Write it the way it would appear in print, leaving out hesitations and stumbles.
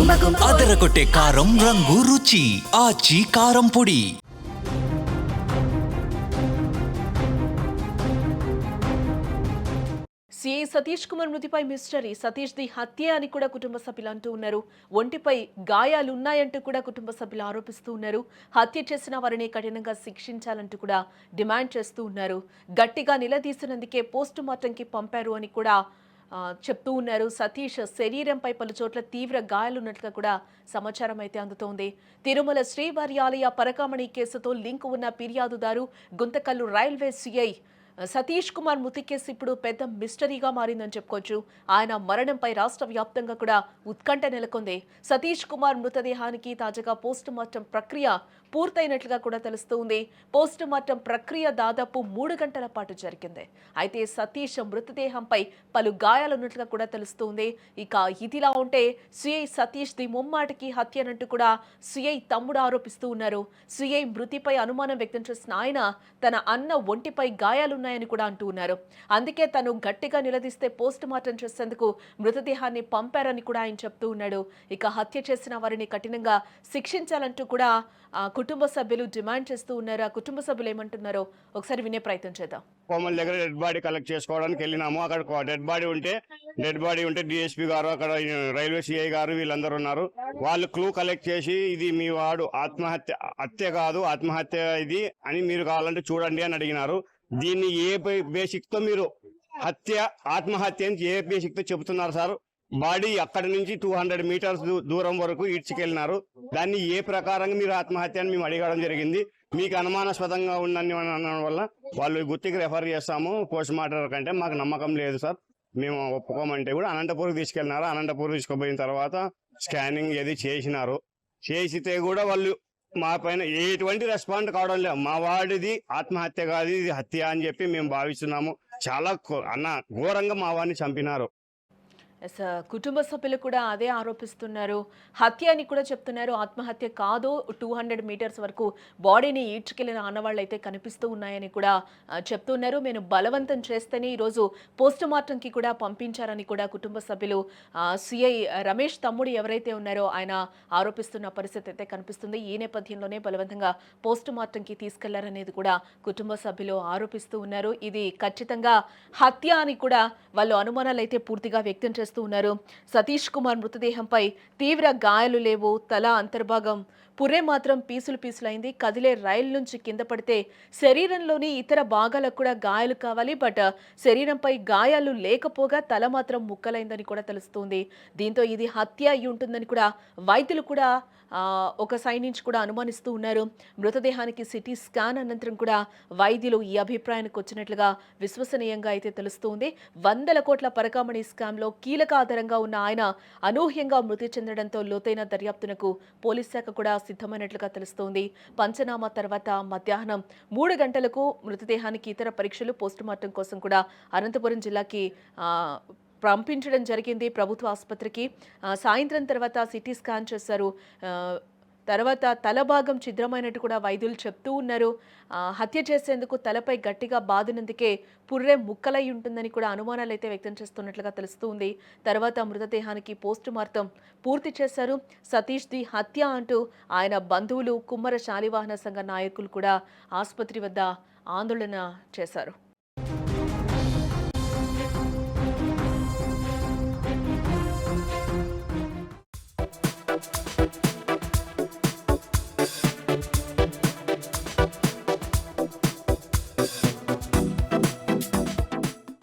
అదరగొట్టే కారం రంగు రుచి ఆచి కారం పొడి. సిఐ సతీష్ కుమార్ మృతిపై మిస్టరీ. సతీష్ ది హత్య అని కూడా కుటుంబ సభ్యులు అంటూ ఉన్నారు. ఒంటిపై గాయాలున్నాయంటూ కూడా కుటుంబ సభ్యులు ఆరోపిస్తూ ఉన్నారు. హత్య చేసిన వారిని కఠినంగా శిక్షించాలంటూ కూడా డిమాండ్ చేస్తూ ఉన్నారు. గట్టిగా నిలదీసినందుకే పోస్టు మార్టంకి పంపారు అని కూడా చెప్తూ ఉన్నారు. సతీష్ శరీరంపై పలు చోట్ల తీవ్ర గాయాలున్నట్లుగా కూడా సమాచారం అయితే అందుతోంది. తిరుమల శ్రీవారి ఆలయ పరకామణి కేసుతో లింక్ ఉన్న ఫిర్యాదుదారు గుంతకల్లు రైల్వే సిఐ సతీష్ కుమార్ మృతి కేసు ఇప్పుడు పెద్ద మిస్టరీగా మారిందని చెప్పుకోవచ్చు. ఆయన మరణంపై రాష్ట్ర వ్యాప్తంగా కూడా ఉత్కంఠ నెలకొంది. సతీష్ కుమార్ మృతదేహానికి తాజాగా పోస్టు మార్టం ప్రక్రియ పూర్తయినట్లుగా కూడా తెలుస్తుంది. పోస్టు మార్టం ప్రక్రియ దాదాపు 3 గంటల పాటు జరిగింది. అయితే సతీష్ మృతదేహంపై పలు గాయాలున్నట్లుగా కూడా తెలుస్తుంది. ఇక ఇదిలా ఉంటే సిఐ సతీష్ ది ముమ్మాటికి హత్యనంటూ కూడా సిఐ తమ్ముడు ఆరోపిస్తూ ఉన్నారు. సిఐ మృతిపై అనుమానం వ్యక్తం చేసిన ఆయన తన అన్న ఒంటిపై గాయాలున్నాయని కూడా అంటూ ఉన్నారు. అందుకే తను గట్టిగా నిలదీస్తే పోస్టు మార్టం చేసేందుకు మృతదేహాన్ని పంపారని కూడా ఆయన చెప్తూ ఉన్నాడు. ఇక హత్య చేసిన వారిని కఠినంగా శిక్షించాలంటూ కూడా కుటుంబ సభ్యులు డిమాండ్ చేస్తూ ఉన్నారు. ఆ కుటుంబ సభ్యులు ఏమంటున్నారో ఒకసారి వినే ప్రయత్నం చేద్దాం. కోమల్ దగ్గర డెడ్ బాడీ కలెక్ట్ చేసుకోవడానికి వెళ్ళినాము. అక్కడ డెడ్ బాడీ ఉంటే డిఎస్పీ గారు, అక్కడ రైల్వే సిఐ గారు వీళ్ళందరూ ఉన్నారు. వాళ్ళు క్లూ కలెక్ట్ చేసి ఇది మీ వాడు హత్య కాదు, ఆత్మహత్య ఇది అని మీరు కావాలంటే చూడండి అని అడిగినారు. దీన్ని ఏ బేసిక్ తో మీరు ఆత్మహత్య అని ఏ బేసిక్ తో చెబుతున్నారు సార్? బాడీ అక్కడి నుంచి 200 మీటర్స్ దూరం వరకు ఈడ్చుకెళ్ళినారు. దాన్ని ఏ ప్రకారంగా మీరు ఆత్మహత్య అని మేము అడగడం జరిగింది. మీకు అనుమానాస్పదంగా ఉందని అనడం వల్ల వాళ్ళు గుత్తికి రెఫర్ చేస్తాము పోస్ట్ మార్టం కంటే మాకు నమ్మకం లేదు సార్, మేము ఒప్పుకోమంటే కూడా అనంతపూర్కి తీసుకెళ్ళినారు. అనంతపూర్ తీసుకుపోయిన తర్వాత స్కానింగ్ ఏది చేసినారు. చేసితే కూడా వాళ్ళు మా పైన ఎటువంటి రెస్పాండ్ కావడం లేదు. మా వాడిది ఆత్మహత్య కాదు, ఇది హత్య అని చెప్పి మేము భావిస్తున్నాము. చాలా ఘోరంగా మా వాడిని చంపినారు. కుటుంబ సభ్యులు కూడా అదే ఆరోపిస్తున్నారు. హత్య అని కూడా చెప్తున్నారు. ఆత్మహత్య కాదు, 200 మీటర్స్ వరకు బాడీని ఈడ్చుకెళ్లిన ఆనవాళ్ళు అయితే కనిపిస్తూ ఉన్నాయని కూడా చెప్తున్నారు. నేను బలవంతం చేస్తేనే ఈరోజు పోస్ట్ మార్టంకి కూడా పంపించారని కూడా కుటుంబ సభ్యులు సిఐ రమేష్ తమ్ముడు ఎవరైతే ఉన్నారో ఆయన ఆరోపిస్తున్న పరిస్థితి అయితే కనిపిస్తుంది. ఈ నేపథ్యంలోనే బలవంతంగా పోస్ట్ మార్టంకి తీసుకెళ్లారనేది కూడా కుటుంబ సభ్యులు ఆరోపిస్తూ ఉన్నారు. ఇది ఖచ్చితంగా హత్య అని కూడా వాళ్ళు అనుమానాలు అయితే పూర్తిగా వ్యక్తం చేస్తున్నారు. సతీష్ కుమార్ మృతదేహంపై తీవ్ర గాయాలు లేవు. తల అంతర్భాగం పుర్రె మాత్రం పీసులైంది. కదిలే రైలు నుంచి కింద పడితే శరీరంలోని ఇతర భాగాలకు కూడా గాయాలు కావాలి. బట్ శరీరంపై గాయాలు లేకపోగా తల మాత్రం ముక్కలైందని కూడా తెలుస్తుంది. దీంతో ఇది హత్య అయి ఉంటుందని కూడా వైద్యులు కూడా ఒక సైడ్ నుంచి కూడా అనుమానిస్తూ ఉన్నారు. మృతదేహానికి సిటీ స్కాన్ అనంతరం కూడా వైద్యులు ఈ అభిప్రాయానికి వచ్చినట్లుగా విశ్వసనీయంగా అయితే తెలుస్తుంది. 100 కోట్ల పరకామణి స్కామ్లో కీలక ఆధారంగా ఉన్న ఆయన అనూహ్యంగా మృతి చెందడంతో లోతైన దర్యాప్తునకు పోలీస్ శాఖ కూడా సిద్ధమైనట్లుగా తెలుస్తోంది. పంచనామా తర్వాత మధ్యాహ్నం 3 గంటలకు మృతదేహానికి ఇతర పరీక్షలు పోస్టుమార్టం కోసం కూడా అనంతపురం జిల్లాకి పంపించడం జరిగింది ప్రభుత్వ ఆసుపత్రికి. సాయంత్రం తర్వాత సిటీ స్కాన్ చేశారు. తర్వాత తల భాగం ఛిద్రమైనట్టు కూడా వైద్యులు చెప్తూ ఉన్నారు. హత్య చేసేందుకు తలపై గట్టిగా బాదినందుకే పుర్రె ముక్కలై ఉంటుందని కూడా అనుమానాలు అయితే వ్యక్తం చేస్తున్నట్లుగా తెలుస్తుంది. తర్వాత మృతదేహానికి పోస్టు మార్టం పూర్తి చేశారు. సతీష్ ది హత్య అంటూ ఆయన బంధువులు, కుమ్మర శాలివాహన సంఘ నాయకులు కూడా ఆసుపత్రి వద్ద ఆందోళన చేశారు.